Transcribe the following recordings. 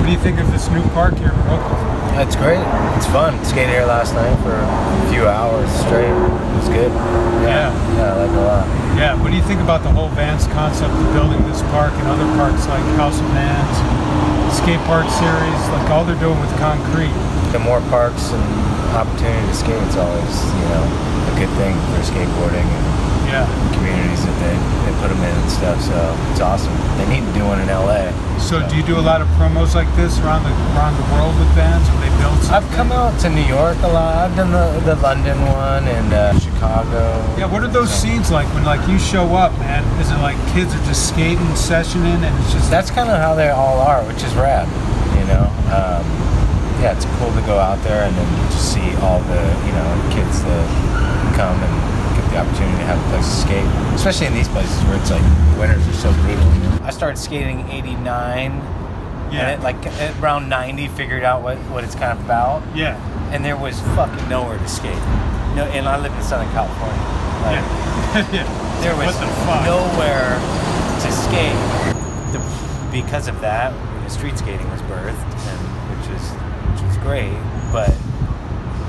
do you think of this new park here in Brooklyn? It's great. It's fun. Skated here last night for a few hours straight. It was good. Yeah, I like it a lot. Yeah, what do you think about the whole VANS concept of building this park and other parks like House of VANS, skate park series, like all they're doing with concrete? The more parks and opportunity to skate, it's always, you know, a good thing for skateboarding and communities that they put them in and stuff. So it's awesome. They need to do one in LA. So do you do a lot of promos like this around the world with VANS? Or they build something? I've come out to New York a lot. I've done the London one and Chicago. Yeah, what are those scenes like when like you show up, man? Is it like kids are just skating, sessioning, and it's just... That's kind of how they all are, which is rad, you know? Yeah, it's cool to go out there and then just see all the, you know, kids that come and get the opportunity to have a place to skate. Especially in these places where it's like, winters are so brutal. I started skating in '89. And at around 90, figured out what it's kind of about. Yeah. And there was fucking nowhere to skate. No, and I live in Southern California. Like, there was nowhere to skate. Because of that, street skating was birthed, and which was great. But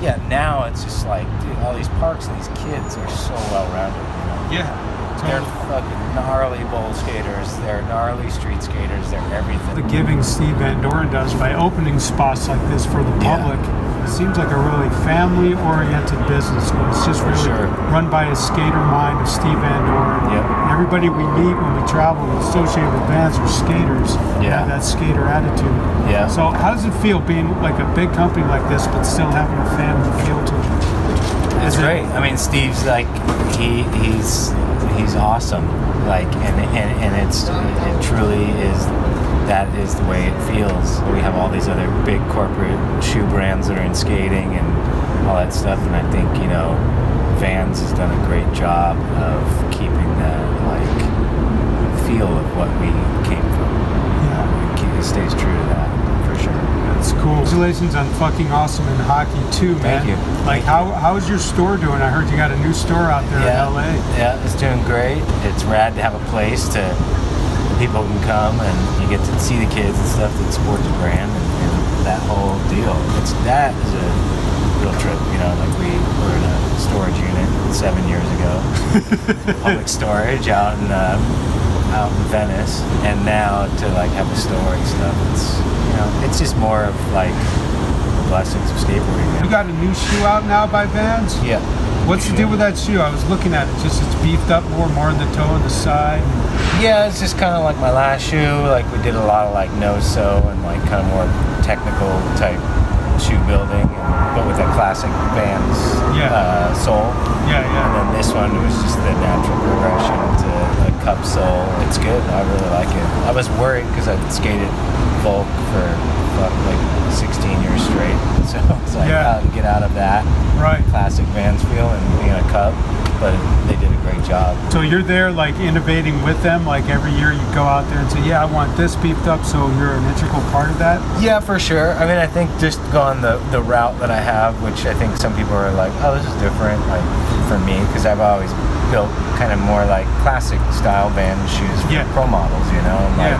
yeah, now it's just like, dude, all these parks and these kids are so well-rounded. You know? Yeah. They're fucking gnarly bowl skaters. They're gnarly street skaters. They're everything. The giving Steve Van Doren does by opening spots like this for the public, it seems like a really family-oriented business, but it's just really run by a skater mind of Steve Van Doren. Yep. Everybody we meet when we travel associated with VANS are skaters. Yeah. Have that skater attitude. Yeah. So how does it feel being like a big company like this, but still having a family feel to it? It's great. I mean, Steve's like he's awesome. Like, and it truly is. That is the way it feels. We have all these other big corporate shoe brands that are in skating and all that stuff, and I think, you know, VANS has done a great job of keeping that like feel of what we came from. Yeah, it stays true to that for sure. That's cool. Congratulations on fucking awesome in hockey too, man. Thank you. Like, how's your store doing? I heard you got a new store out there in LA. Yeah, it's doing great. It's rad to have a place to people can come and you get to see the kids and stuff that support the brand and that whole deal. That is a real trip, you know. Like, we were in a storage unit 7 years ago, public storage out in Venice, and now to like have a store and stuff. It's just more of like the blessings of skateboarding. Man. You got a new shoe out now by VANS? Yeah. What's the deal with that shoe? I was looking at it. Just it's beefed up more on the toe and the side. Yeah, it's just kind of like my last shoe. Like, we did a lot of like no-sew and like kind of more technical type shoe building, but with that classic VANS sole. Yeah. And then this one was just the natural progression to a cup sole. It's good. I really like it. I was worried because I skated Volk for like 16 years straight, so it's like how to get out of that classic VANS feel and being a cup. But they did a great job. So you're there like innovating with them, like every year you go out there and say, yeah, I want this beefed up, so you're an integral part of that? Yeah, for sure. I mean, I think just going the route that I have, which I think some people are like, oh, this is different, like for me, because I've always built kind of more like classic style VANS shoes for pro models, you know? And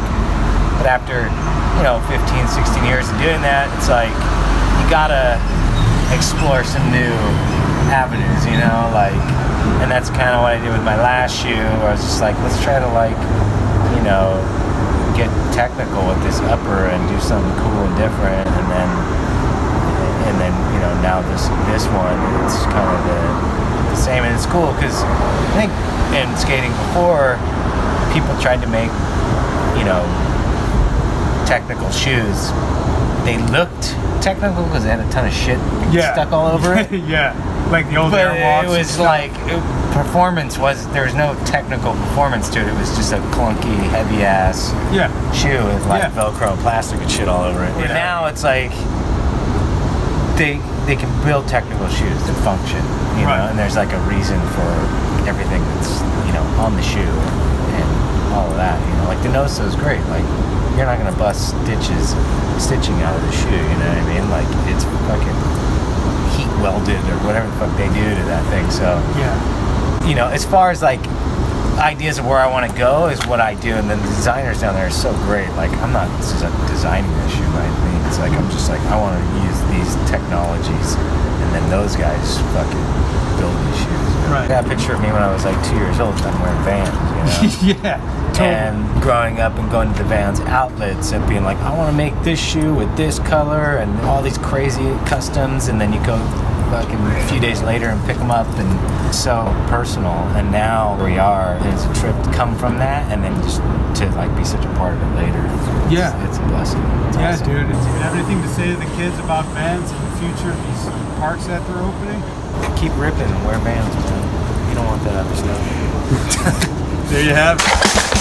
but after, you know, 15, 16 years of doing that, it's like, you gotta explore some new avenues, you know, like, and that's kind of what I did with my last shoe. I was just like, let's try to like, you know, get technical with this upper and do something cool and different, and then you know, now this one, it's kind of the same, and it's cool because I think in skating before, people tried to make, you know, technical shoes. They looked technical because they had a ton of shit stuck all over it. Like the old Airwalks. It was like there was no technical performance to it. It was just a clunky, heavy ass shoe with like Velcro and plastic and shit all over it. And now it's like they can build technical shoes that function, you know, and there's like a reason for everything that's, you know, on the shoe and all of that. You know, like the no-sew is great. Like, you're not gonna bust stitching out of the shoe, you know what I mean? Like, it's fucking heat welded or whatever the fuck they do to that thing. So you know, as far as like ideas of where I want to go is what I do, and then the designers down there are so great. Like, I'm not designing this shoe by any means. Like, I'm just like, I want to use these technologies, and then those guys fucking build these shoes. You know? Right. That picture of me when I was like 2 years old, I'm wearing Vans, you know? Yeah. Totally. And growing up and going to the Vans outlets and being like, I want to make this shoe with this color and all these crazy customs, and then you go fucking a few days later and pick them up, and it's so personal. And now we are, and it's a trip to come from that, and then just to like be such a part of it later. It's a blessing. It's awesome. Dude. Do you have anything to say to the kids about Vans and the future of these parks that they're opening? Keep ripping and wear Vans, man. You don't want that other stuff. There you have it.